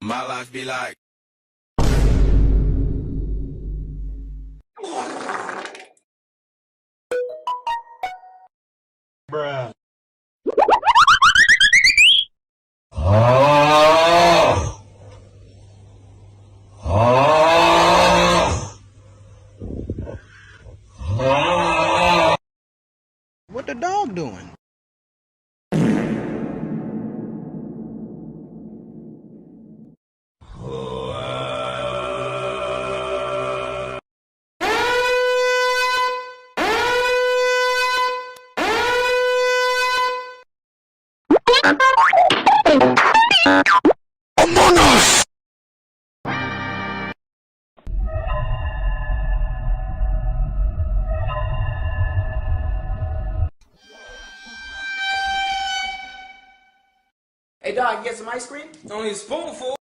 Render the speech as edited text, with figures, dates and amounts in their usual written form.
My life be like. Bruh. Oh. Oh. Oh. What the dog doing? Among Us! Hey, dog, get some ice cream? Only a spoonful.